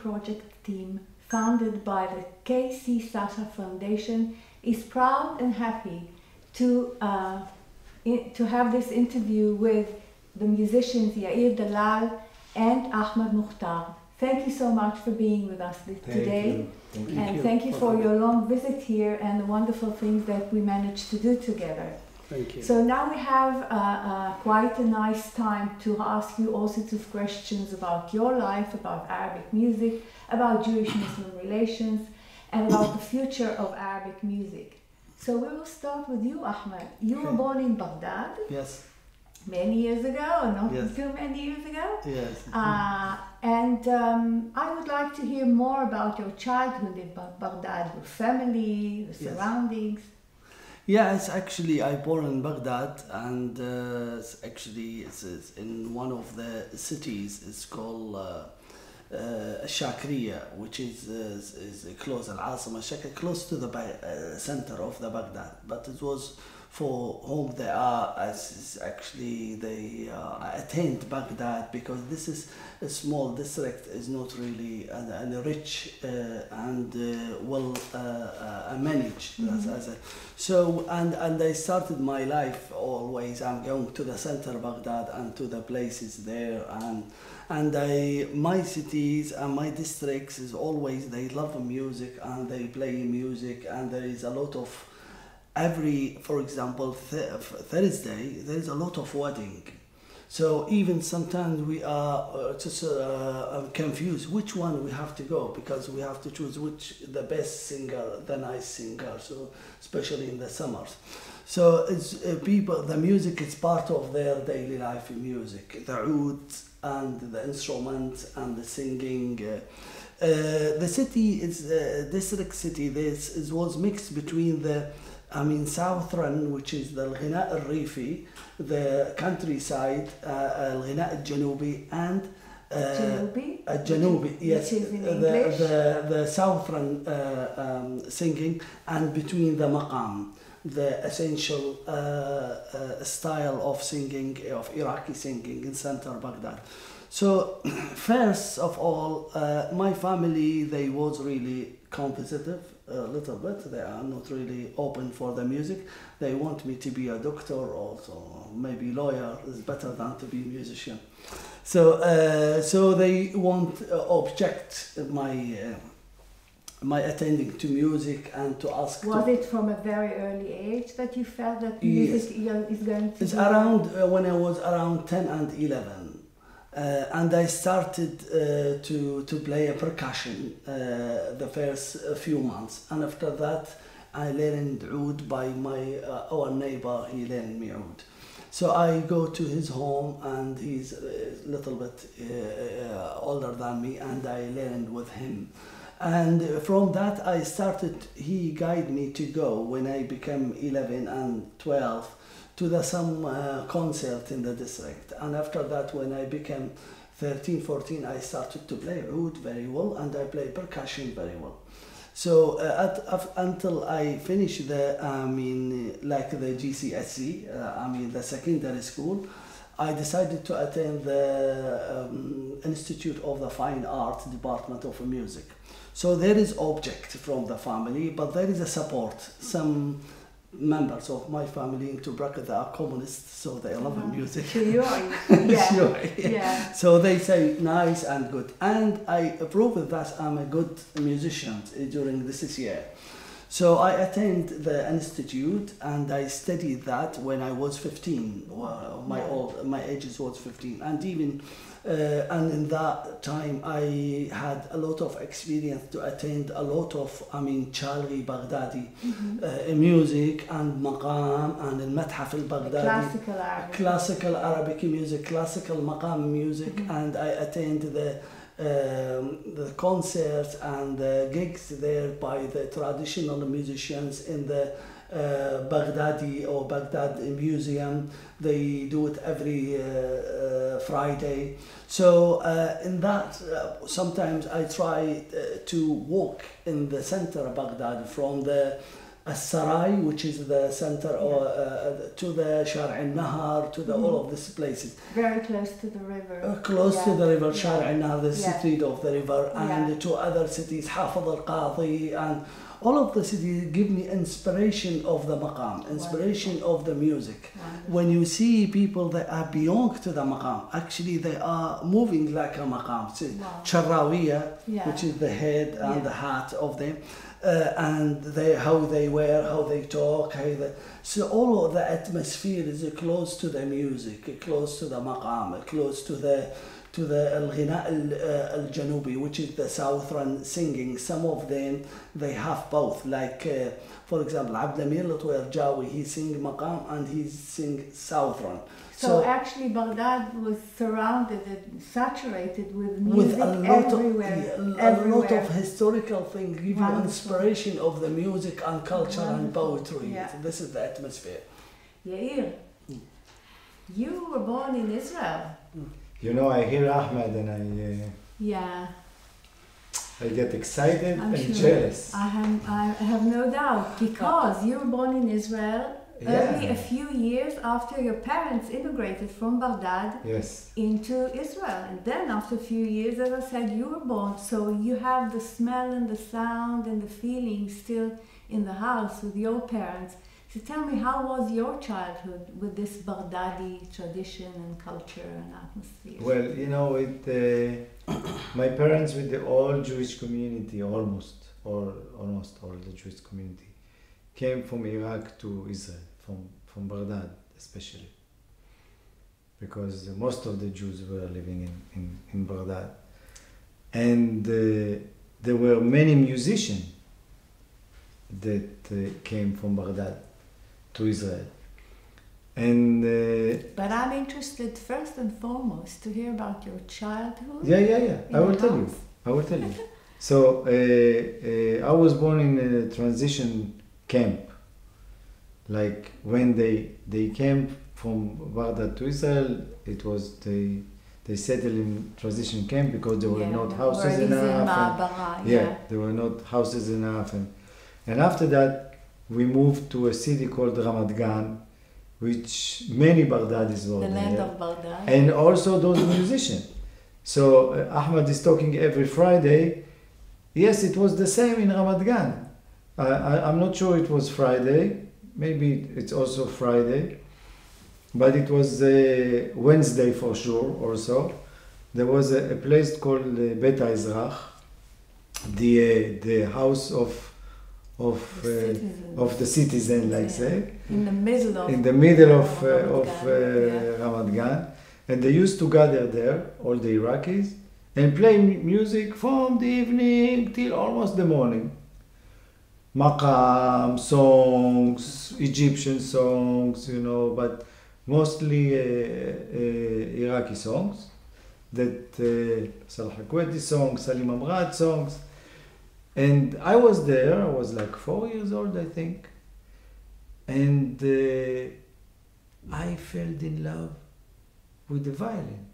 project team founded by the K.C. Sasha Foundation is proud and happy to have this interview with the musicians Yair Dalal and Ahmed Mukhtar. Thank you so much for being with us today. Thank you for your long visit here and the wonderful things that we managed to do together. Thank you. So now we have quite a nice time to ask you all sorts of questions about your life, about Arabic music, about Jewish-Muslim relations, and about the future of Arabic music. So we will start with you, Ahmed. You were born in Baghdad. Yes. Many years ago, or not too many years ago. Yes. And I would like to hear more about your childhood in Baghdad, your family, the surroundings. Yes, actually, I born in Baghdad, and it's in one of the cities. It's called Shakriya, which is close Al-Azazme, close to the center of the Baghdad. But it was for whom they are, they attained Baghdad, because this is a small district, is not really rich and well managed. So I started my life always. I'm going to the center of Baghdad and to the places there, and my cities and my districts is always, they love music and they play music, and there is a lot of for example, Thursday, there is a lot of wedding. So even sometimes we are just confused which one we have to go, because we have to choose the best singer, the nice singer, so especially in the summers. So it's the music is part of their daily life in music, the oud and the instruments and the singing. The city is district city. This was mixed between southern, which is the الغناء الريفي, the countryside, الغناء الجنوبي, and الجنوبي, yes, the southern singing, and between the maqam, the essential style of singing, of Iraqi singing in center Baghdad. So first of all, my family, they was really competitive a little bit. They are not really open for the music. They want me to be a doctor, also maybe lawyer is better than to be a musician. So they won't object my attending to music and to ask. Was it from a very early age that you felt that music is going to? It's around when I was around 10 and 11. And I started to play a percussion the first few months, and after that I learned oud by our neighbor. He learned me oud. So I go to his home, and he's a little bit older than me, and I learned with him. And from that I started, he guided me to go when I became 11 and 12 to some concert in the district. And after that, when I became 13, 14, I started to play oud very well, and I play percussion very well. So until I finished the GCSE, the secondary school, I decided to attend the Institute of the Fine Arts Department of Music. So there is object from the family, but there is a support. Some members of my family, into bracket, they are communists, so they love music. Yeah. So they say nice and good, and I proved that I'm a good musician during this year. So I attended the institute, and I studied that when I was 15. My age was 15, and even and in that time I had a lot of experience to attend a lot of Chalghi Baghdadi music, and maqam, and al-Mathaf al-Baghdadi, classical Arabic music, classical maqam music, and I attended the concerts and the gigs there by the traditional musicians in the Baghdadi or Baghdad Museum. They do it every Friday. So in that, sometimes I try to walk in the center of Baghdad from the Sarai, which is the center, to the Shar' al-Nahar, to the all of these places. Very close to the river. Close to the river, Shar' Yeah. al-Nahar, the Yeah. street of the river, and Yeah. to other cities, Hafid al-Qadi, and all of the cities give me inspiration of the maqam, inspiration of the music. Wonderful. When you see people that are belong to the maqam, actually they are moving like a maqam. See, Wow. Charrawiya, Yeah. which is the head and Yeah. the heart of them, and how they wear, how they talk, so all of the atmosphere is close to the music, close to the maqam, close to the al-ghina al-janubi, which is the southern singing. Some of them they have both, like for example Abd Amir Latwer, he sing maqam and he sing southern. So actually Baghdad was surrounded and saturated with music with a lot everywhere. of a lot of historical things give you Wonderful. inspiration of the music and culture and Wonderful. poetry. Yeah. This is the atmosphere. Yair, you were born in Israel. You know, I hear Ahmed and Yeah, I get excited I'm and sure. jealous. I have no doubt, because you were born in Israel only a few years after your parents immigrated from Baghdad Yes. into Israel. And then after a few years, as I said, you were born. So you have the smell and the sound and the feeling still in the house with your parents. So tell me, how was your childhood with this Baghdadi tradition and culture and atmosphere? Well, you know, my parents with the all Jewish community, almost all the Jewish community, came from Iraq to Israel, from Baghdad especially, because most of the Jews were living in Baghdad. And there were many musicians that came from Baghdad to Israel. And But I'm interested first and foremost to hear about your childhood. yeah. I will tell you. So I was born in a transition camp. Like when they came from Baghdad to Israel, it was they settled in transition camp because there were not houses enough. There were not houses enough, and after that we moved to a city called Ramat Gan, which many Baghdadis were The there. land of Baghdad. And also those musicians. So Ahmed is talking every Friday. Yes, it was the same in Ramat Gan. I'm not sure it was Friday. Maybe it's also Friday. But it was Wednesday for sure or so. There was a place called Bet Ezrach, the house of the citizen, like say. In the middle of Ramat Gan, and they used to gather there, all the Iraqis, and play music from the evening till almost the morning. Maqam, songs, Egyptian songs, you know, but mostly Iraqi songs, that Salah Hakweti songs, Salim Amrad songs. And I was there, I was like 4 years old, I think. And I fell in love with the violin.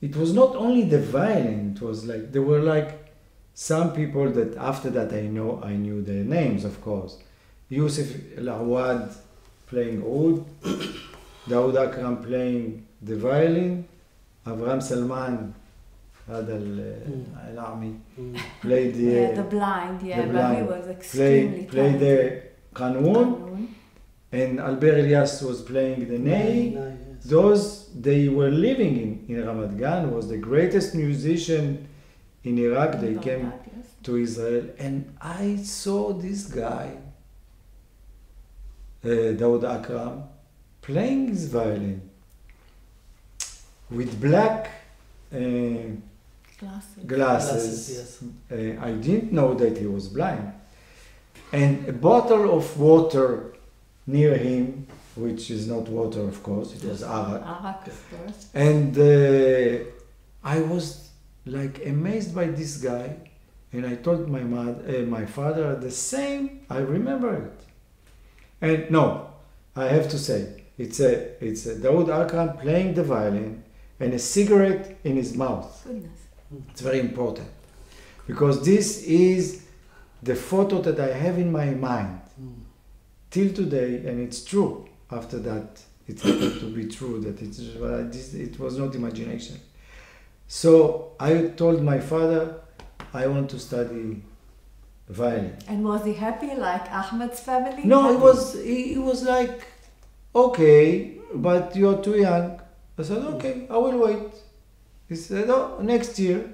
It was not only the violin, it was like, there were like some people that after that I knew their names, of course. Yusuf Al-Awad playing oud, Daoud Akram playing the violin, Avram Salman, هذا الأعمي, played the blind, but he was extremely played the Qanun, and Albert Elias was playing the ney. Those, they were living in Ramat Gan, was the greatest musician in Iraq. They came to Israel, and I saw this guy, Daoud Akram, playing his violin with black glasses. Yes. I didn't know that he was blind. And a bottle of water near him, which is not water, of course, it was arak. Of course. And I was like amazed by this guy, and I told my father the same. I remember it. And no, I have to say, it's a Daoud Akram playing the violin and a cigarette in his mouth. Goodness. It's very important, because this is the photo that I have in my mind till today, and it's true. After that, it happened to be true that it was not imagination. So I told my father, I want to study violin. And was he happy like Ahmed's family? No, he was like, okay, but you're too young. I said, okay, I will wait. He said, oh, next year.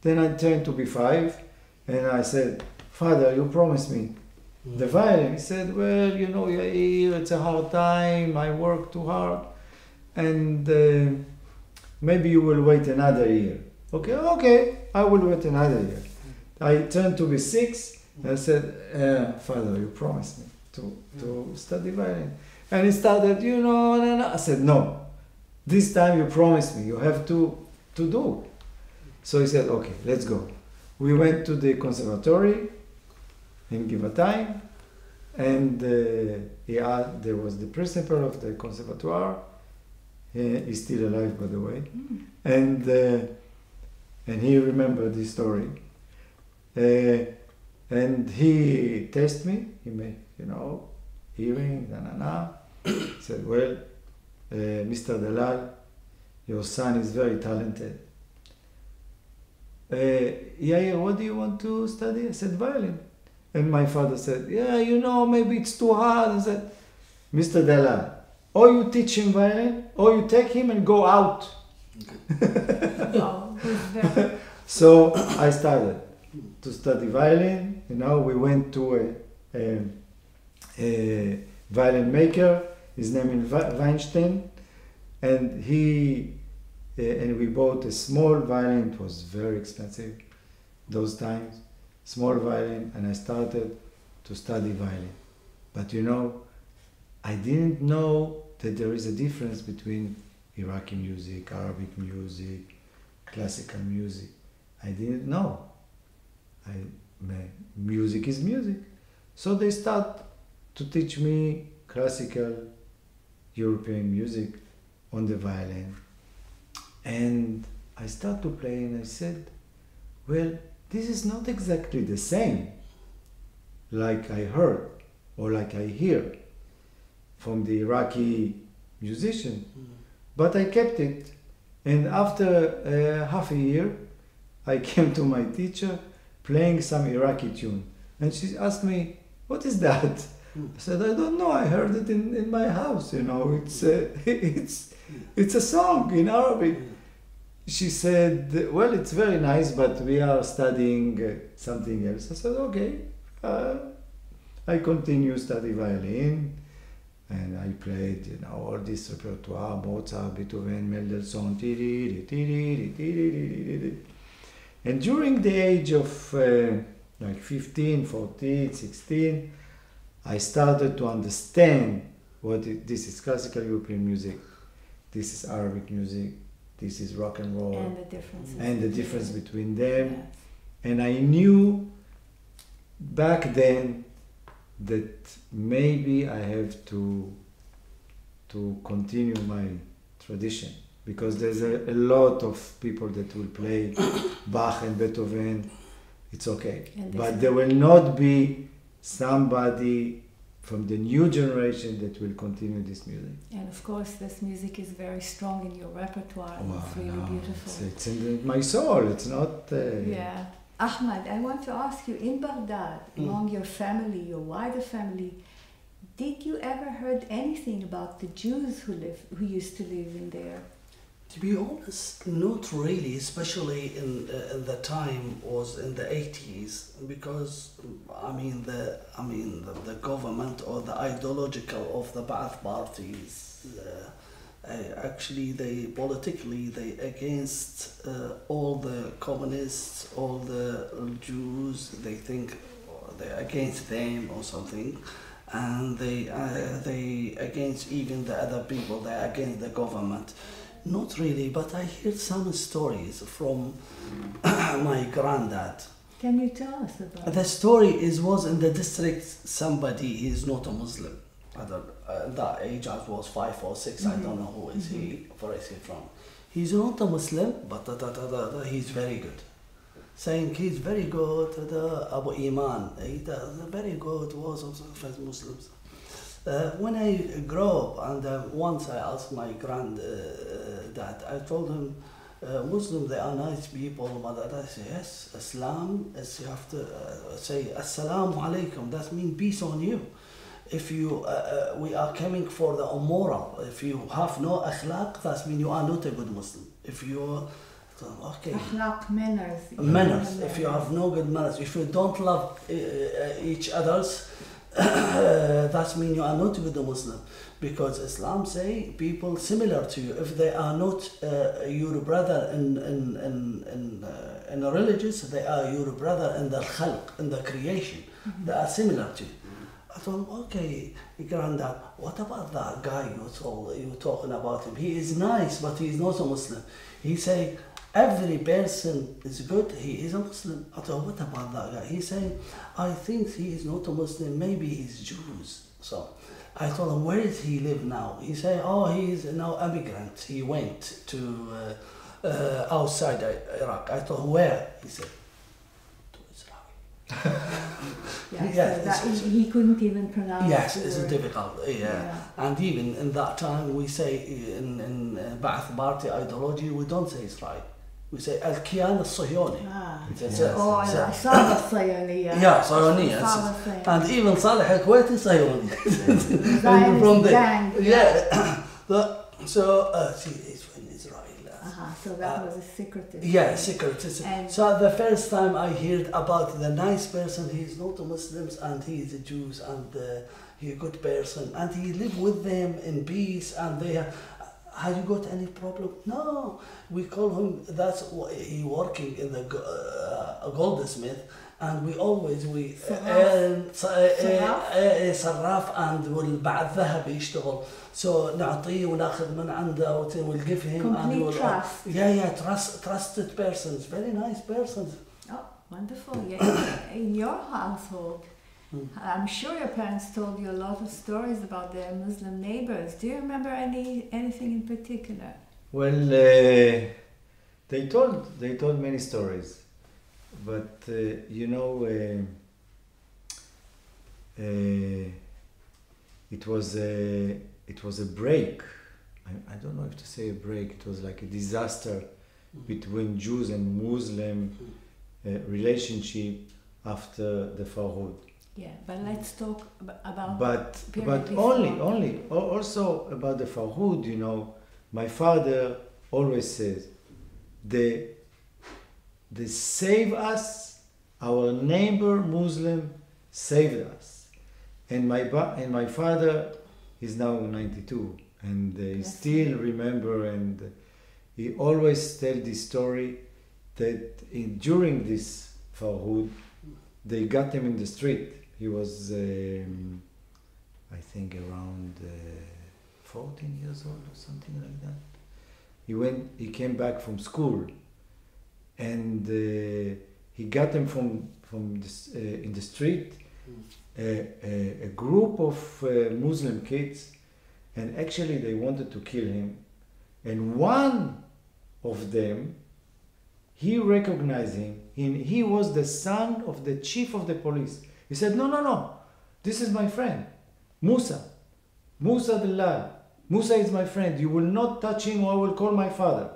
Then I turned to be 5, and I said, Father, you promised me the violin. He said, well, you know, Yair, it's a hard time, I work too hard, and maybe you will wait another year. Okay, I will wait another year. I turned to be 6, and I said, Father, you promised me to study violin. And he started, no. I said, no, this time you promised me, you have to do it. So he said, okay, let's go. We went to the conservatory in Givatayim, and there was the principal of the conservatoire. He's still alive, by the way. And he remembered this story. And he tested me. He made, hearing, He said, well, Mr. Dalal, your son is very talented. Yair, what do you want to study? I said, violin. And my father said, yeah, maybe it's too hard. I said, Mr. Dalal, or you teach him violin, or you take him and go out. So I started to study violin. We went to a violin maker. His name is Weinstein, and we bought a small violin. It was very expensive those times, small violin, and I started to study violin. But I didn't know that there is a difference between Iraqi music, Arabic music, classical music. I didn't know. Music is music. So they start to teach me classical European music on the violin. And I started to play, and I said, well, this is not exactly the same like I heard or like I hear from the Iraqi musician. But I kept it. And after half a year, I came to my teacher playing some Iraqi tune. And she asked me, what is that? I said, I don't know, I heard it in my house, it's a song in Arabic. She said, well, it's very nice, but we are studying something else. I said, okay. I continue study violin, and I played, all this repertoire, Mozart, Beethoven, Mendelssohn, and during the age of 15, 14, 16, I started to understand this is classical European music, this is Arabic music, this is rock and roll, and the difference between them. Yes. And I knew back then that maybe I have to continue my tradition, because there's a lot of people that will play Bach and Beethoven. It's okay, but there will not be somebody from the new generation that will continue this music. And of course, this music is very strong in your repertoire, and it's really beautiful. It's in my soul, it's not... Yeah. Ahmed, I want to ask you, in Baghdad, among your family, your wider family, did you ever heard anything about the Jews who used to live in there? To be honest, not really, especially in the time was in the 80s, because the government or the ideological of the Ba'ath parties actually they politically against all the communists, all the Jews. They think they're against them or something, and they against even the other people. They're against the government. Not really, but I heard some stories from my granddad. Can you tell us about it? The story was in the district, somebody, he's not a Muslim. That age I was 5 or 6, I don't know who is where is he from. He's not a Muslim, but he's very good. saying he's very good, the Abu Iman, he's very good, was also friends Muslims. When I grew up, and once I asked my granddad, I told him, Muslims, they are nice people, but I say, yes, Islam is, you have to say, Assalamu alaikum, that means peace on you. If you, we are coming for the immoral, if you have no akhlaq, that means you are not a good Muslim. If you, okay. Akhlaq, manners. Manners, if you have no good manners, if you don't love each others, that means you are not a good Muslim. Because Islam say people similar to you, if they are not your brother in religious, they are your brother in the khalq, in the creation. Mm-hmm. They are similar to you. I thought, okay, granddad, what about that guy you talking about him? He is nice, but he is not a Muslim. He say, every person is good, he is a Muslim. I thought, what about that guy? He say, I think he is not a Muslim, maybe he's Jews. So I told him, where does he live now? He said, oh, he is now immigrant. He went to outside Iraq. I told him, where? He said, to Israel. Yes, so he couldn't even pronounce. Yes, it's difficult. Yeah. And even in that time, we say in Ba'ath Party ideology, we don't say Israel. We say Al-Kiyan al-Sahiyoni. Al-Asaba al-Sayoniyya. Yeah, Sayoniyya. And even Salih al-Kuwaiti Sayoni. From there. Yeah. So, she is from Israel. So that was a secretive. Yeah, secretive. So the first time I heard about the nice person, he is not a Muslim and he is a Jew and he a good person and he live with them in peace and they have you got any problem? No, we call him, that's he working in the goldsmith and we always صراف and بعد ذهب يشتغل. So نعطيه وناخذ من عنده we'll give him complete and we'll, trust. Trusted persons, very nice persons. Oh, wonderful. Yeah. In your household, I'm sure your parents told you a lot of stories about their Muslim neighbors. Do you remember anything in particular? Well, they told many stories, but you know, it was a break. I don't know if to say a break. It was like a disaster between Jews and Muslim relationship after the Farhud. Yeah, but let's talk about. But only also about the Farhud. You know, my father always says, they save us. Our neighbor Muslim saved us, and my father is now 92, and he still remember, and he always tell this story that during this Farhud, they got him in the street. He was, I think, around 14 years old or something like that. He came back from school, and he got him from this, in the street, a group of Muslim kids, and actually they wanted to kill him. And one of them, he recognized him, and he was the son of the chief of the police. He said, no, this is my friend, Musa Dalal. Musa is my friend. You will not touch him or I will call my father.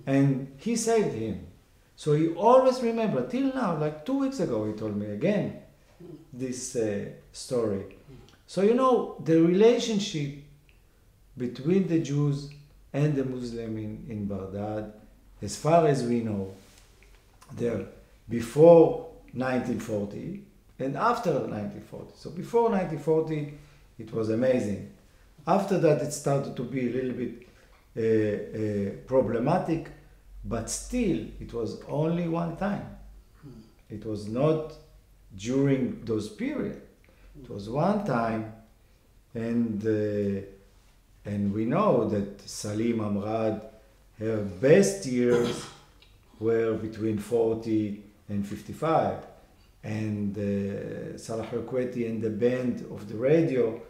And he saved him. So he always remember, till now, like 2 weeks ago, he told me again this story. So, you know, the relationship between the Jews and the Muslim in Baghdad, as far as we know, there before 1940 and after 1940. So before 1940, it was amazing. After that, it started to be a little bit problematic, but still, it was only one time. It was not during those periods. It was one time, and we know that Salim Amrad, her best years were between 40 and 55. And Salah al-Kuwaiti and the band of the radio,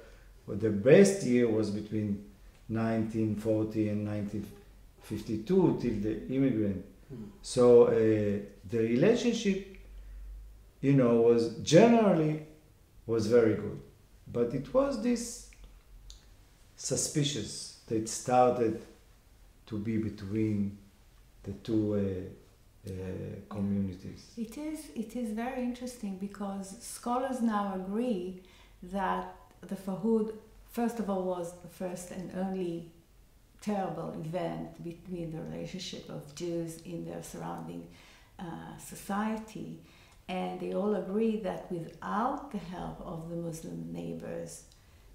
well, the best year was between 1940 and 1952 till the immigrant. So the relationship, you know, was generally very good, but it was this suspicious that started to be between the two communities. It is very interesting because scholars now agree that the Farhud, first of all, was the first and only terrible event between the relationship of Jews in their surrounding society, and they all agree that without the help of the Muslim neighbors,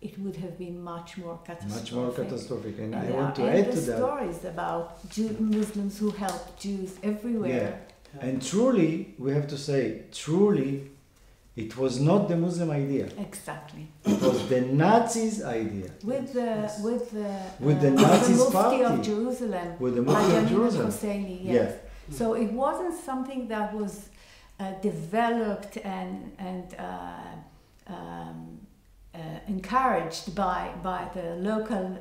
it would have been much more catastrophic. Much more catastrophic, and I there want to are add to endless that. stories about Muslims who helped Jews everywhere. Yeah. And truly, we have to say, truly, it was not the Muslim idea. Exactly. It was the Nazis' idea. With the Nazis' Mufti party. of Jerusalem. With the Mufti of Hajan Jerusalem. Husseini, yes. Yeah. So it wasn't something that was developed and encouraged by the local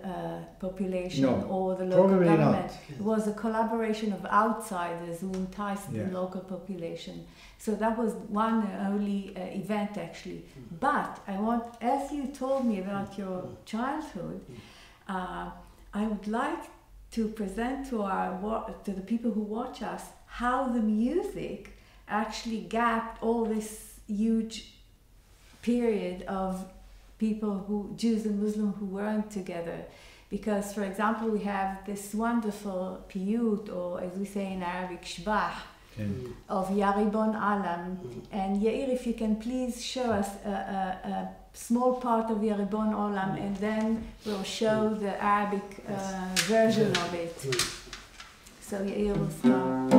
population or the local probably government. not. It was a collaboration of outsiders who enticed the local population. So that was one and only event actually. But I want, as you told me about your childhood, I would like to present to the people who watch us how the music actually gapped all this huge period of people Jews and Muslims who weren't together. Because, for example, we have this wonderful piyut, or as we say in Arabic, shbah, of Yaribon Alam. And Yair, if you can please show us a small part of Yaribon Alam, and then we'll show the Arabic version of it. So Yair will start.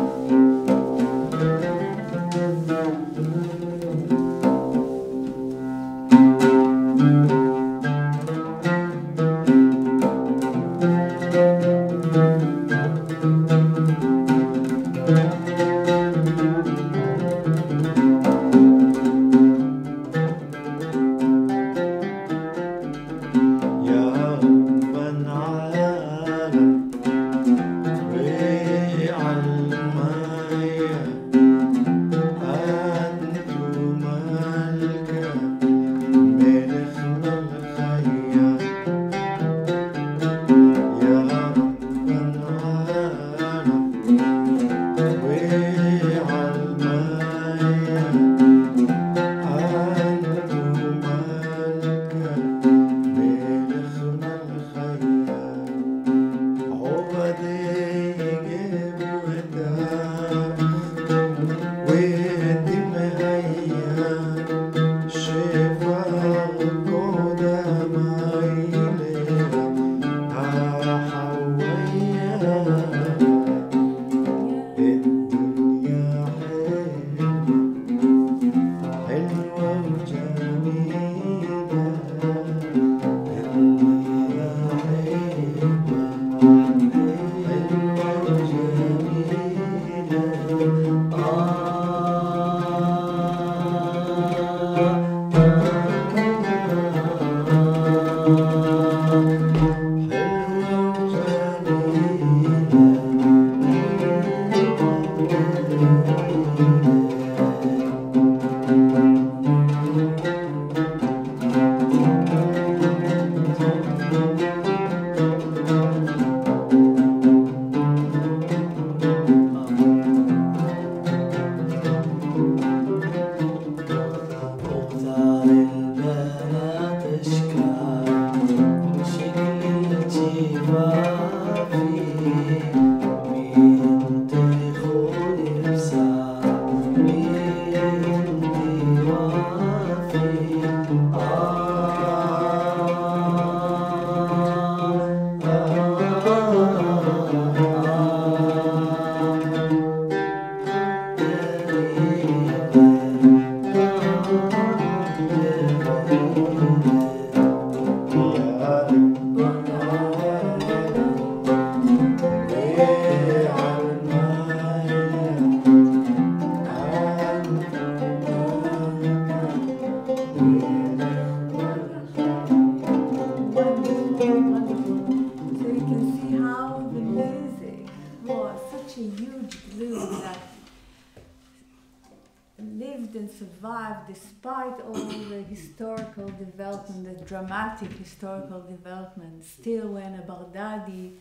survived despite all the historical development, the dramatic historical development. Still, when a Baghdadi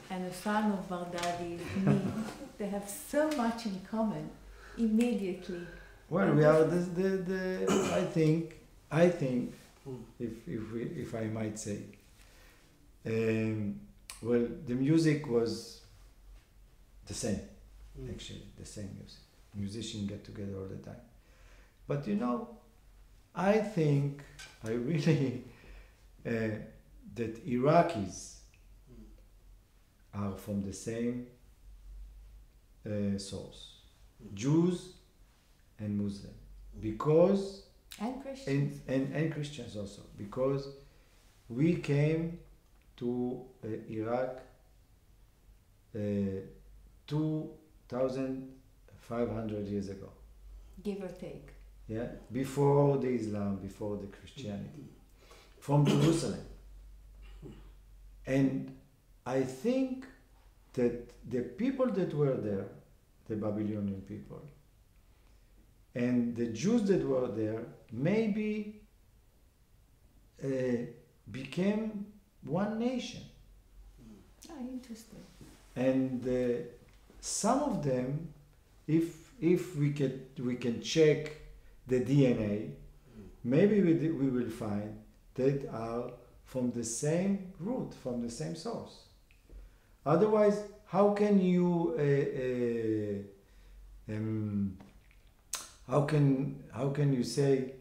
and a son of Baghdadi meet, they have so much in common immediately. Well, we are I think, if I might say, well, the music was the same, actually, the same music. Musicians get together all the time. But you know, I think, I really, that Iraqis are from the same source, Jews and Muslim, because And Christians. and Christians also, because we came to Iraq 2,500 years ago. Give or take. Yeah, before the Islam, before the Christianity, from Jerusalem. And I think that the people that were there, the Babylonian people, and the Jews that were there, maybe became one nation. Oh, interesting. And some of them, if we can check the DNA, maybe we will find that are from the same root, from the same source. Otherwise, how can you how can you say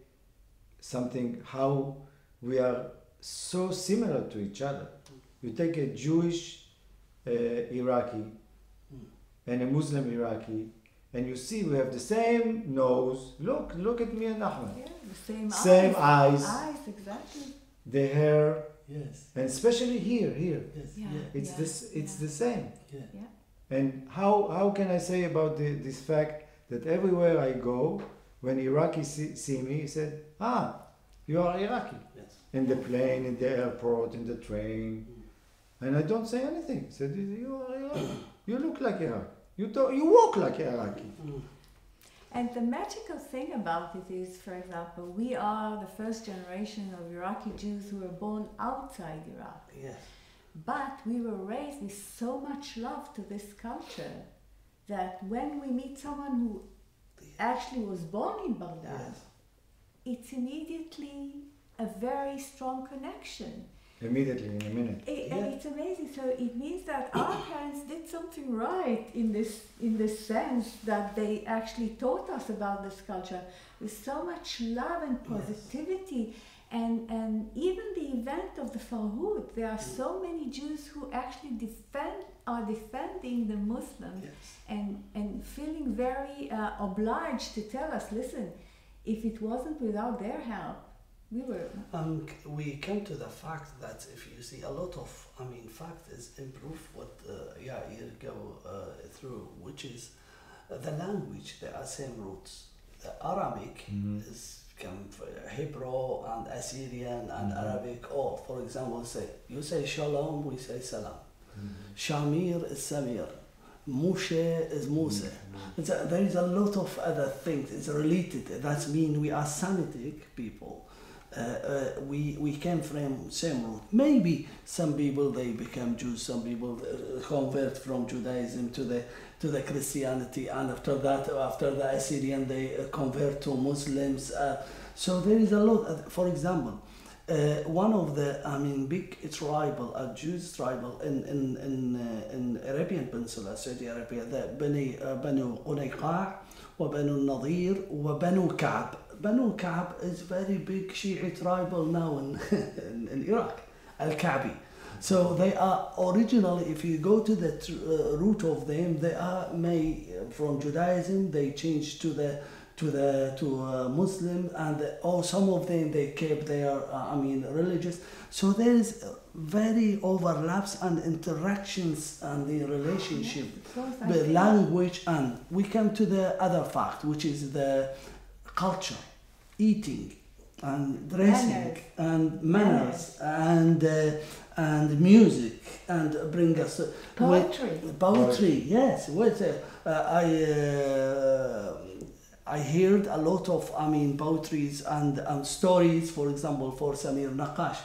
something, how we are so similar to each other? You take a Jewish Iraqi and a Muslim Iraqi, and you see we have the same nose. Look at me and Ahmed. Yeah, the same eyes. Eyes, exactly. The hair. Yes. And especially here. Yes. Yeah. It's the same. Yeah. And how can I say about this fact that everywhere I go, when Iraqis see me, he said, you are Iraqi. Yes. In the plane, in the airport, in the train. And I don't say anything. I said, you are Iraqi. You look like Iraqi. You walk like Iraqi. And the magical thing about it is, for example, we are the first generation of Iraqi Jews who were born outside Iraq. Yes. But we were raised with so much love to this culture that when we meet someone who actually was born in Baghdad, it's immediately a very strong connection. Immediately, in a minute. And it's amazing. So it means that our parents did something right in this sense that they actually taught us about this culture with so much love and positivity. And even the event of the Farhud, there are so many Jews who actually are defending the Muslims and feeling very obliged to tell us, listen, if it wasn't without their help, we came to the fact that if you see a lot of, fact is improve what Yair go through, which is the language. There are same roots. The Arabic is come from Hebrew and Assyrian and Arabic. Or for example, you say Shalom, we say Salam. Shamir is Samir. Moshe is Musa. There is a lot of other things. It's related. That means we are Semitic people. We came from same root. Maybe some people they become Jews, some people convert from Judaism to the Christianity, and after the Assyrian they convert to Muslims. So there is a lot. For example, one of the big tribal, Jews tribal in Arabian Peninsula, Saudi Arabia, the Banu Qunayqa, وبنو النضير وبنو كعب. Banu Ka'b is very big Shiite tribal now in Iraq, Al-Ka'bi. So they are originally, if you go to the root of them, they are from Judaism. They changed to Muslim, and some of them they kept their religious. So there is very overlaps and interactions and the relationship, the language, and we come to the other fact, which is the culture, eating and dressing and manners and music, and bring us poetry. Poetry, yes. I heard a lot of, poetries and stories, for example, for Samir Naqash.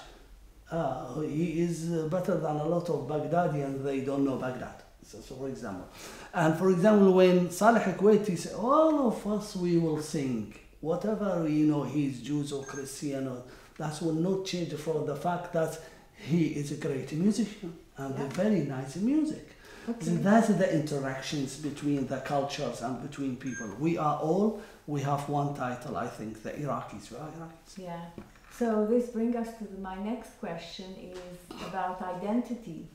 He is better than a lot of Baghdadians, they don't know Baghdad, so for example. And for example, when Saleh Kuwaiti said, all of us, we will sing, whatever, he's Jews or Christian, that will not change from the fact that he is a great musician and very nice music. Okay. That's the interactions between the cultures and between people. We have one title, I think, the Iraqis. We are Iraqis. Yeah. So this brings us to my next question is about identity.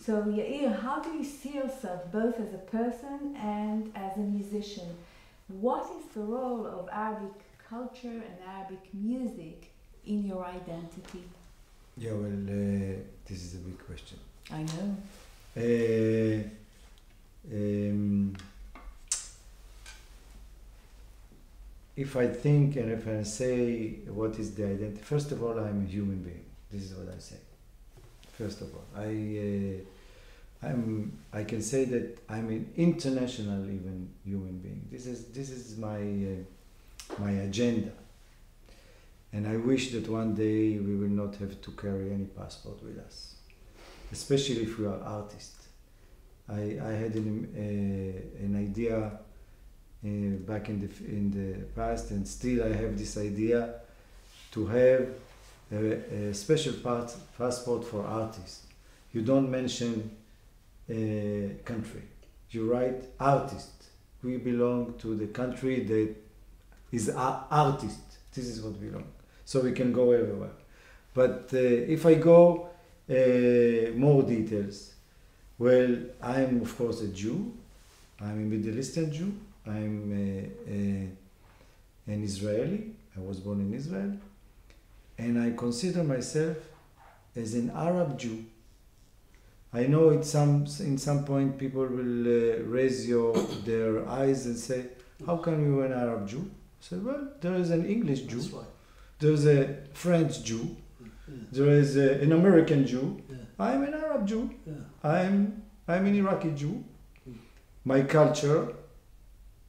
So Yair, how do you see yourself both as a person and as a musician? What is the role of Arabic culture and Arabic music in your identity? Yeah, well, this is a big question. I know. If I think and if I say what is the identity, first of all, I'm a human being. This is what I say. First of all, I can say that I'm an international even human being. This is my agenda, and I wish that one day we will not have to carry any passport with us, especially if we are artists. I had an idea back in the past, and still I have this idea to have a special passport for artists. You don't mention country. You write artist. We belong to the country that is artist. This is what we belong. So we can go everywhere. But if I go more details, well, I'm of course a Jew. I'm a Middle Eastern Jew. I'm an Israeli. I was born in Israel. And I consider myself as an Arab Jew. I know in some point people will raise their eyes and say, how come you are an Arab Jew? I say, well, there is an English Jew. There is a French Jew. There is an American Jew. I'm an Arab Jew. I'm an Iraqi Jew. My culture,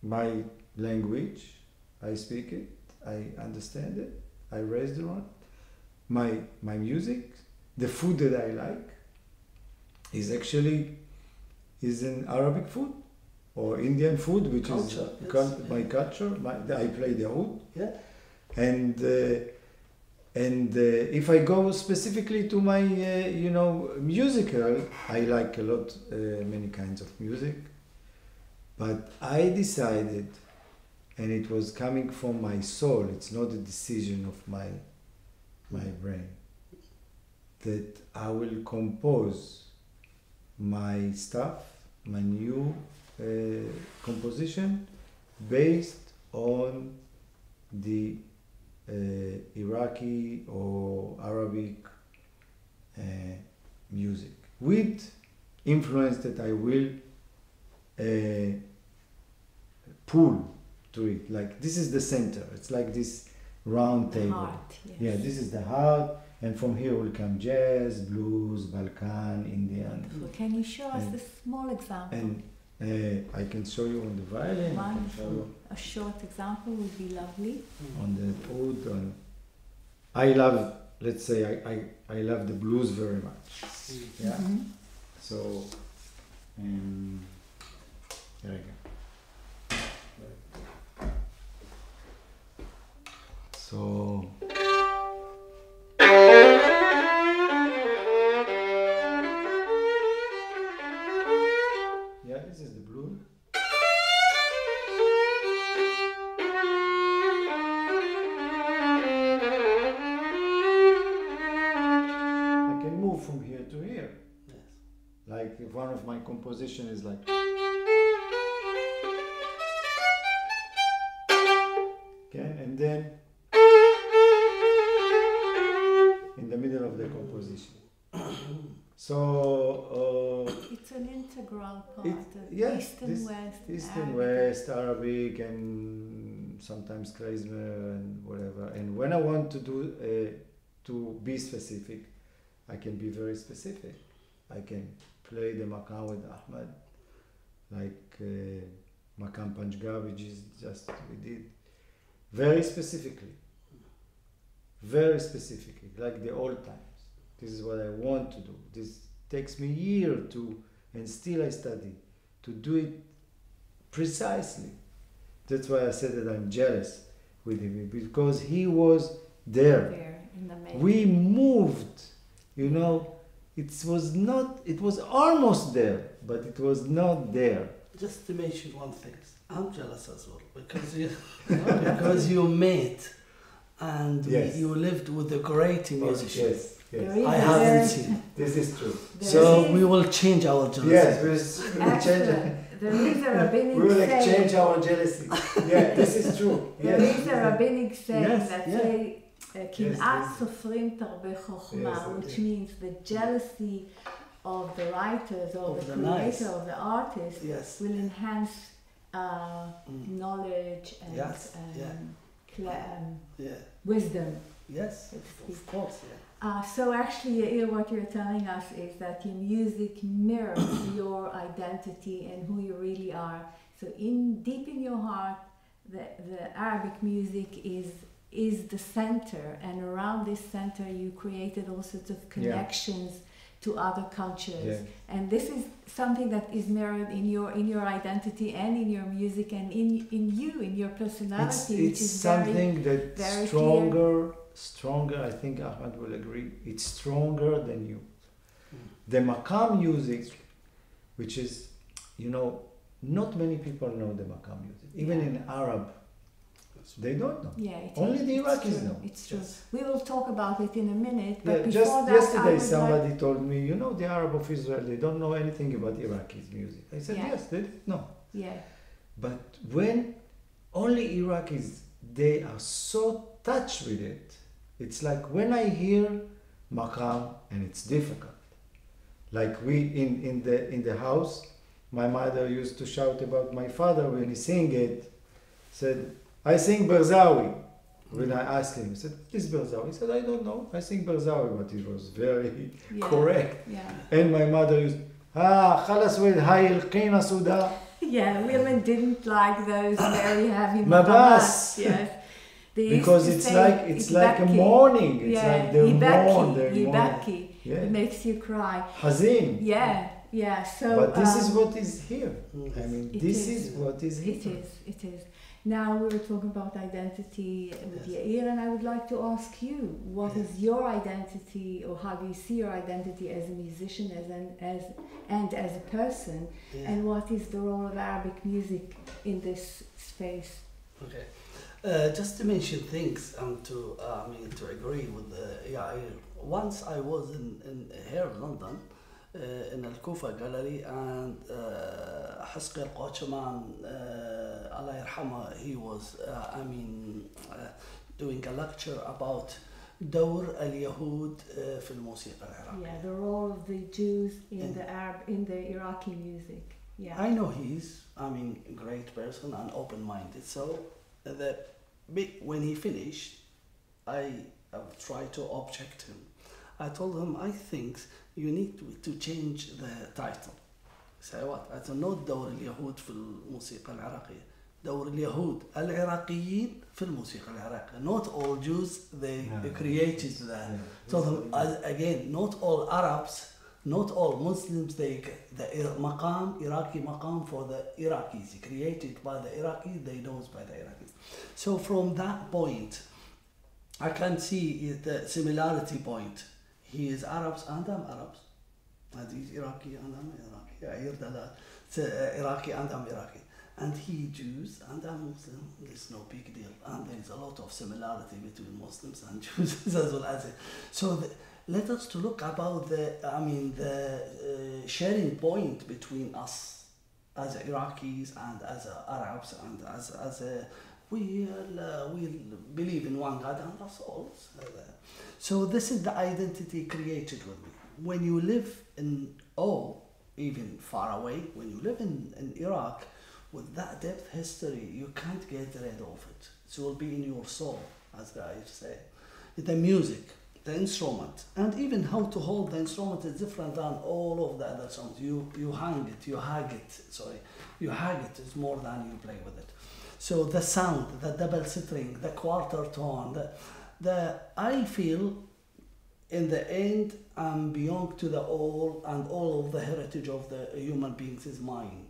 my language, I speak it, I understand it, I raised around. My music, the food that I like is actually an Arabic food or Indian food, which culture, is my culture. I play the oud. Yeah. And if I go specifically to my musical, I like a lot many kinds of music. But I decided, and it was coming from my soul. It's not a decision of my brain, that I will compose my stuff, my new composition, based on the Iraqi or Arabic music, with influence that I will pull to it. Like, this is the center. It's like this round table. Heart, yes. Yeah, this is the heart, and from here will come jazz, blues, Balkan, Indian. Wonderful. Can you show us a small example? And I can show you on the violin. Wonderful. A short example would be lovely. On the oud. I love, let's say, I love the blues very much. Yeah. Mm-hmm. So, there I go. So, yeah, this is the blues. I can move from here to here. Yes. Like if one of my composition is like. Okay, and then in the middle of the composition. So it's an integral part of East and West. East and West, Arabic, and sometimes klezmer and whatever. And when I want to be specific, I can be very specific. I can play the maqam with Ahmed, like Makam Panjgar, which is just, we did very specifically, like the old times. This is what I want to do. This takes me a year to, and still I study, to do it precisely. That's why I said that I'm jealous with him, because he was there. In the making. We moved, you know, it was almost there, but it was not there. Just to mention one thing, I'm jealous as well because you met and Yes. you lived with a great musician. Yes, There yes. is I a haven't very- seen. This is true. So we will change our jealousy. Yes, we'll change Actually, it. there is a rabbinic We will saying. exchange our jealousy. Yeah, this is true. There Yes. is a rabbinic saying Yes, that yeah. say, קנאת yes. סופרים תרבה חוכמה, Yes, which okay. means the jealousy of the writers or Of the the creator nice. of the artist Yes. will enhance knowledge and Yes, yeah. Yeah. wisdom. Yes. So to speak. Of course. Yeah. So actually, Yair, what you're telling us is that your music mirrors your identity and who you really are. So deep in your heart, the Arabic music is the center, and around this center you created all sorts of connections to other cultures. Yeah. And this is something that is mirrored in your identity and in your music and in your personality, which It's is something very that's clear. stronger, I think Ahmed will agree, it's stronger than you. Mm. The Maqam music, which is, you know, not many people know the Maqam music. Even Yeah. in Arab, they don't know. Yeah, it Only is. the It's Iraqis true. know. It's true. Yes. We will talk about it in a minute, but Yeah, before just that, yesterday I would somebody told me, you know, the Arab of Israel, they don't know anything about Iraqis music. I said, Yeah. yes, they did know. yeah, But when only Iraqis, they are so touched with it, it's like when I hear Maqam, and it's difficult. Like we in the house, my mother used to shout about my father when he sang it, said, I sing Berzawi. When I asked him, he said, what is Berzawi? He said, I don't know, I sing Berzawi, but it was very yeah, correct. Yeah, And my mother used, خلص with هاي القينة سودا. yeah. Women didn't like those very heavy Mabas. maqamat. Yes, they used Because to it's say like a ibaki. mourning. It's Yeah, like they're mourn, they're mourning. ibaki. Yeah. It makes you cry. Hazin. Yeah. So, But this is what is here. Mm. I mean, It this is. is what is here. It is. Now we were talking about identity with Yes. Yair, and I would like to ask you, what is your identity, or how do you see your identity as a musician, as a person, Yeah. and what is the role of Arabic music in this space? Okay. Just to mention things and to agree with Yair. Once I was in here in London, in Al Kufa Gallery, and Hasqir Qachaman, Allah yarhamah, he was doing a lecture about دور اليهود في الموسيقى العراقية. Yeah, the role of the Jews in the Iraqi music. Yeah. I know he's, a great person and open-minded. So when he finished, I tried to object him. I told him, I think you need to change the title. Say what? I said, not دور اليهود في الموسيقى العراقية. دور اليهود العراقيين في الموسيقى العراقية. Not all Jews, they created that. Told him, again, not all Arabs, not all Muslims, the maqam, Iraqi maqam for the Iraqis, created by the Iraqis, they know by the Iraqis. So from that point, I can see the similarity point. He is Arabs and I'm Arabs. And he's Iraqi and I'm Iraqi. Yair Dalal, Iraqi and I'm Iraqi. And he Jews and I'm Muslim. There's no big deal. And there is a lot of similarity between Muslims and Jews as well as it. So let us to look about the sharing point between us as Iraqis and as Arabs and as we believe in one God and that's all. So this is the identity created with me. When you live in even far away, when you live in Iraq, with that depth history, you can't get rid of it. It will be in your soul, as the Irish say. The music, the instrument, and even how to hold the instrument is different than all of the other songs. You hang it, you hag it, sorry. You hag it is more than you play with it. So the sound, the double string, the quarter tone, I feel in the end I'm belong to the all, and all of the heritage of the human beings is mine.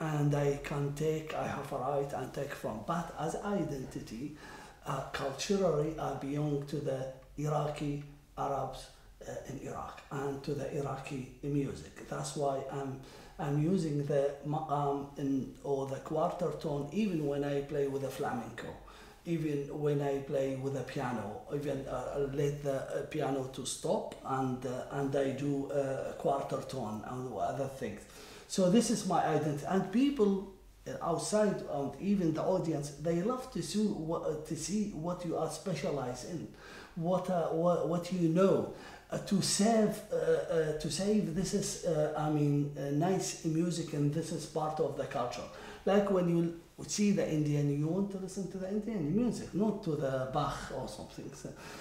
And I have a right and take from. But as identity, culturally, I belong to the Iraqi Arabs in Iraq and to the Iraqi music. That's why I'm using the maqam or the quarter tone even when I play with the flamenco, even when I play with the piano, even let the piano to stop and I do quarter tone and other things. So this is my identity, and people outside and even the audience, they love to see what you are specialized in, what you know. To save this is nice music, and this is part of the culture. Like when you see the Indian, you want to listen to the Indian music, not to the Bach or something.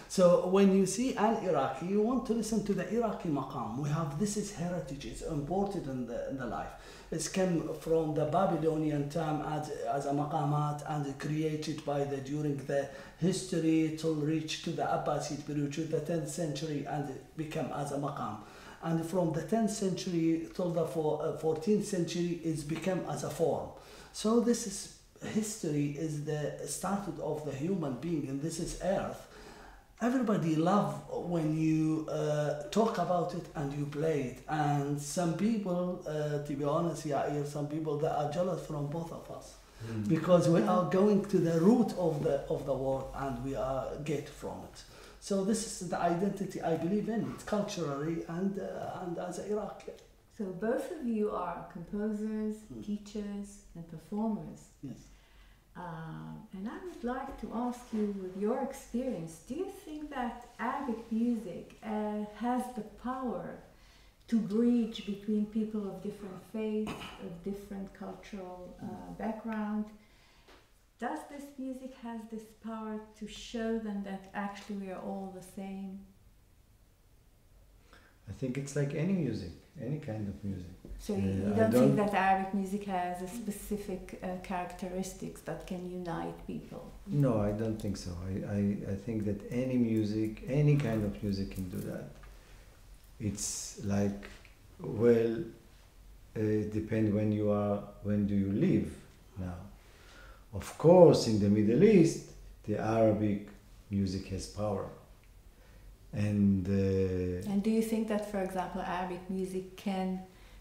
So when you see an Iraqi, you want to listen to the Iraqi maqam. We have this is heritage. It's important in the life. It's come from the Babylonian time as a maqamat and created during the history till reach to the Abbasid period, to the 10th century, and become as a maqam. And from the 10th century till the 14th century, it's become as a form. So this is history is the started of the human being, and this is earth. Everybody love when you talk about it and you play it. And some people, to be honest, Yair, some people that are jealous from both of us, because we are going to the root of the world and we are get from it. So this is the identity I believe in, it culturally and as an Iraqi. So both of you are composers, teachers, and performers. Yes. And I would like to ask you, with your experience, do you think that Arabic music has the power to bridge between people of different faiths, of different cultural background? Does this music has this power to show them that actually we are all the same? I think it's like any music, any kind of music. So you don't think that Arabic music has a specific characteristics that can unite people? No, I don't think so. I think that any music, any kind of music can do that. It's like, well, it depends when do you live now. Of course, in the Middle East, the Arabic music has power. And Mm-hmm. do you think that, for example, Arabic music can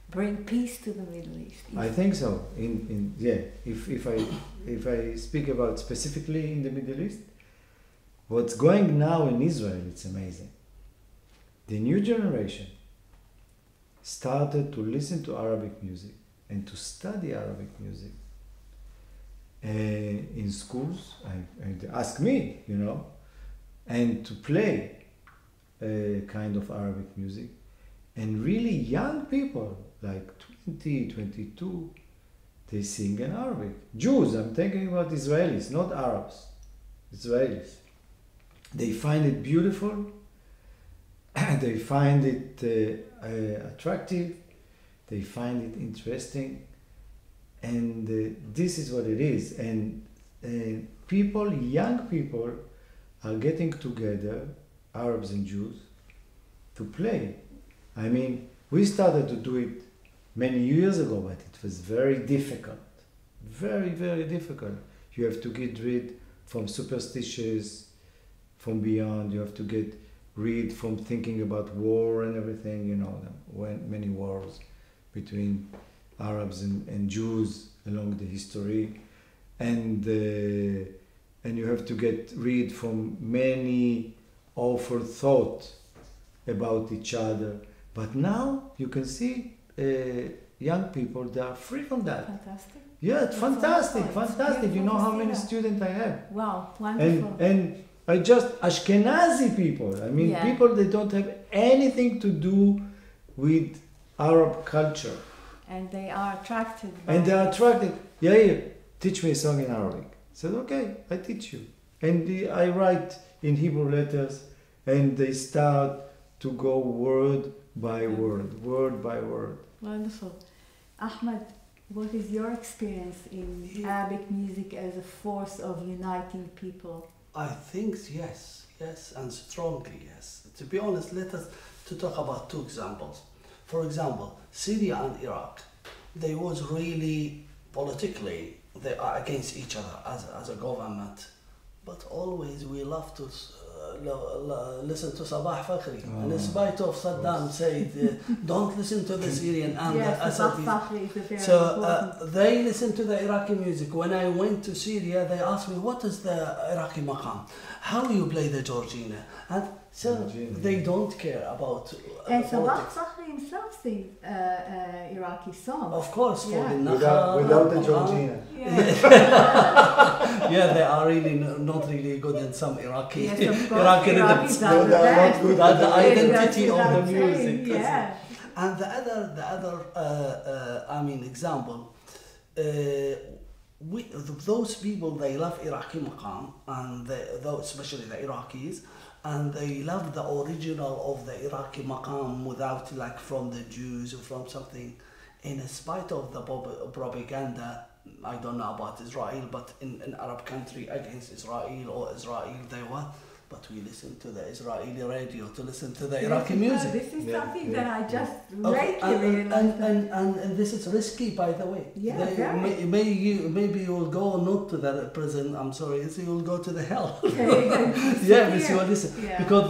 bring peace to the Middle East? I think so. If I speak about specifically in the Middle East, what's going now in Israel, it's amazing. The new generation started to listen to Arabic music and to study Arabic music in schools. And ask me, and to play kind of Arabic music. And really young people, like 20, 22, they sing in Arabic. Jews, I'm talking about Israelis, not Arabs. Israelis. They find it beautiful, they find it attractive, they find it interesting, and this is what it is. And young people are getting together, Arabs and Jews, to play. I mean, we started to do it many years ago, but it was very difficult. Very, very difficult. You have to get rid from superstitions, from beyond. You have to get rid from thinking about war and everything, many wars between Arabs and Jews along the history. And you have to get rid from many awful thoughts about each other. But now you can see young people, they are free from that. Fantastic. Yeah, it's fantastic. You know how many students I have? Wow, wonderful. And I just, Ashkenazi people, people that don't have anything to do with Arab culture. And they are attracted. Yeah, teach me a song in Arabic. I said, okay, I teach you. And I write in Hebrew letters and they start to go word by word. Wonderful. Ahmed, what is your experience in Arabic music as a force of uniting people? I think yes, and strongly yes. To be honest, let us to talk about two examples. For example, Syria and Iraq, they was really politically, they are against each other as a government, but always we love to listen to Sabah Fakhri. And in spite of Saddam said, don't listen to the Syrian and the Assadis. So they listen to the Iraqi music. When I went to Syria, they asked me, what is the Iraqi maqam? How you play the Georgina? And so they don't care about and Sabah Fakhri himself sings Iraqi songs. Of course, for the without the Georgina. Yeah, they are really not really good in some Iraqi Yes, Iraqi rhythms. That's the identity of the music. Yeah. And the other example, those people, they love Iraqi maqam, and especially the Iraqis, and they love the original of the Iraqi maqam without like from the Jews or from something. In spite of the propaganda, I don't know about Israel, but in Arab country against Israel or Israel, they were. But we listen to the Israeli radio to listen to the Iraqi music. This is something that I just lately realized. And this is risky, by the way. Yeah, maybe you will go not to the prison. I'm sorry, so you will go to the hell. Yeah, because you will listen. Yeah. Because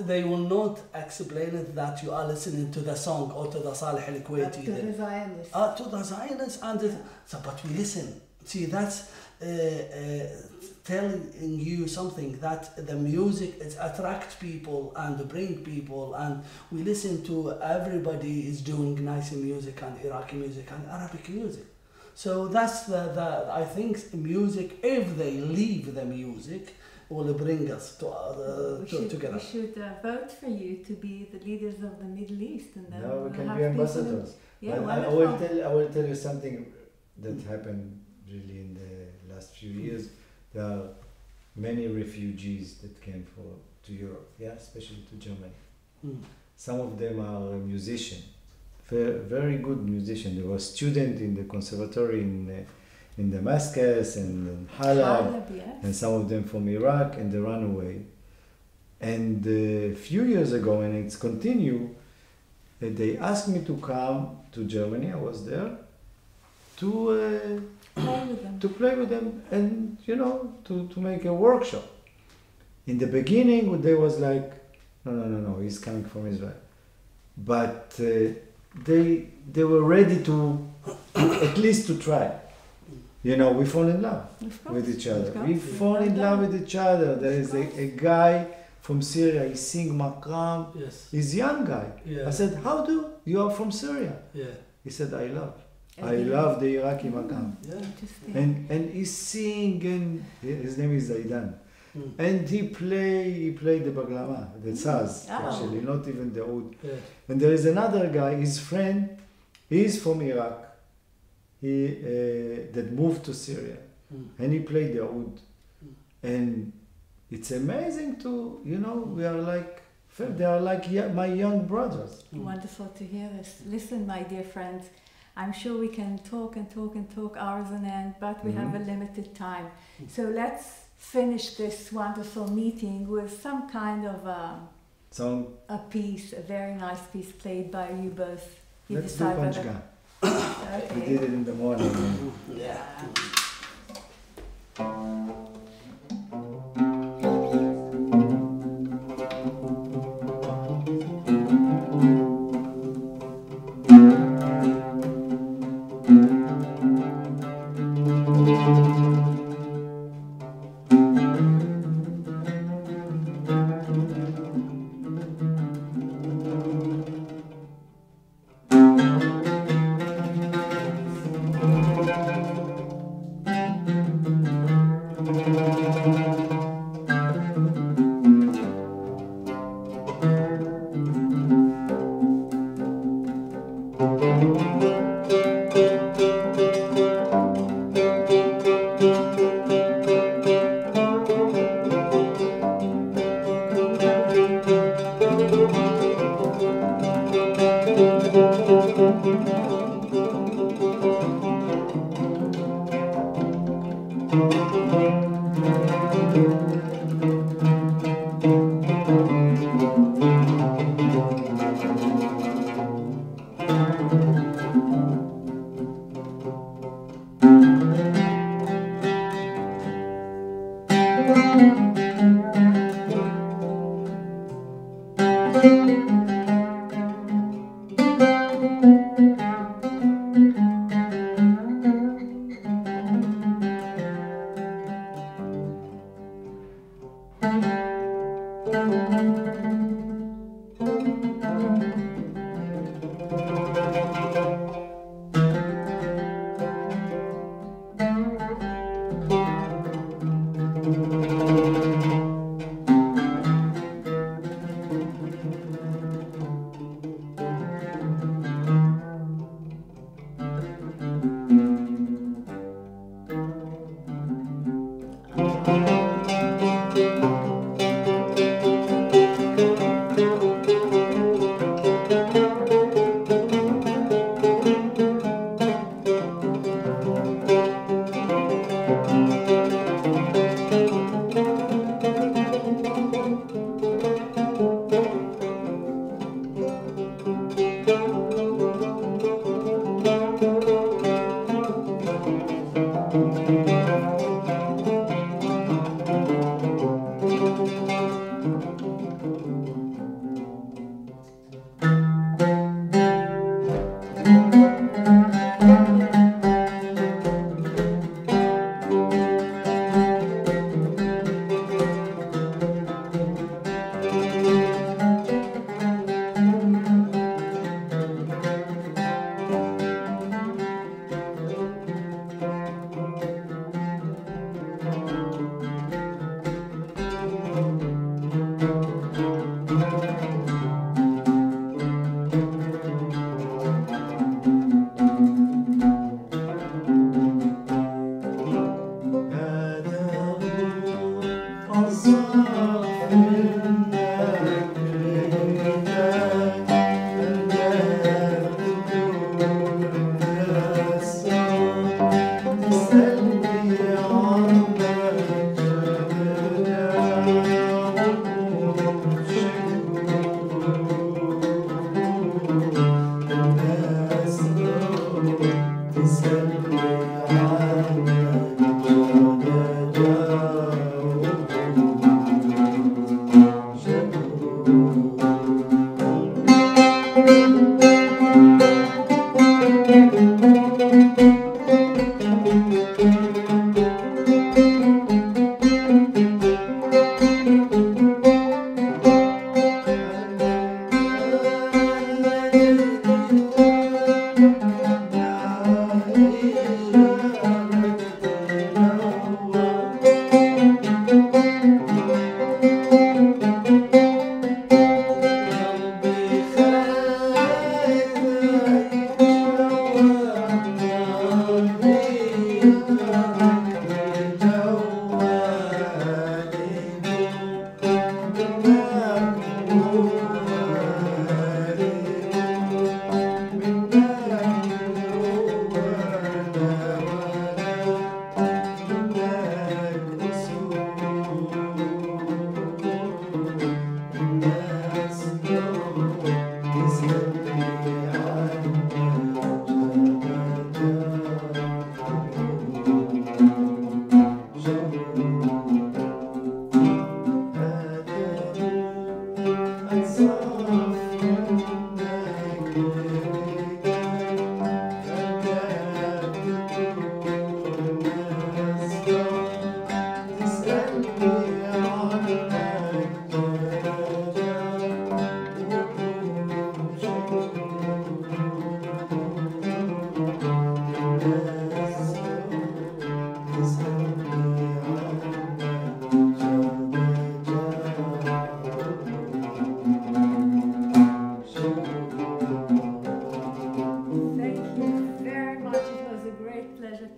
they will not explain it that you are listening to the song or to the Salih al-Kuwaiti. To the Zionists. To the Zionists, so but we listen. See, that's telling you something that the music attracts people and bring people, and we listen to everybody is doing nice music and Iraqi music and Arabic music. So that's the I think music, if they leave the music, will bring us together. We should vote for you to be the leaders of the Middle East, and then we can be ambassadors. I will tell you something that happened really in the last few years. There are many refugees that came to Europe, especially to Germany. Some of them are musicians, very good musicians. They were students in the conservatory in Damascus and in Halab, and some of them from Iraq, and they ran away. And a few years ago, and it's continued, they asked me to come to Germany. I was there to play with them and to make a workshop. In the beginning they was like, no, he's coming from Israel, but they were ready to at least to try. We fall in love with each other. We fall in love with each other. There is a guy from Syria, he sing maqam. Yes. He's a young guy. Yeah. I said, how do you are from Syria? Yeah. He said, I love the Iraqi maqam. Yeah. And he sing, and his name is Zaidan. And he played the baglama, the saz, actually, not even the oud. Yeah. And there is another guy, his friend, he's from Iraq. That moved to Syria, and he played the oud. And it's amazing to, we are like, they are like my young brothers. Wonderful to hear this. Listen, my dear friends, I'm sure we can talk and talk and talk hours on end, but we have a limited time. So let's finish this wonderful meeting with some kind of a piece, a very nice piece played by you both. Let's do Panchga. Okay. We did it in the morning. Yeah.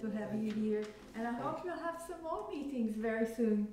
To have you here, and I hope you'll have some more meetings very soon.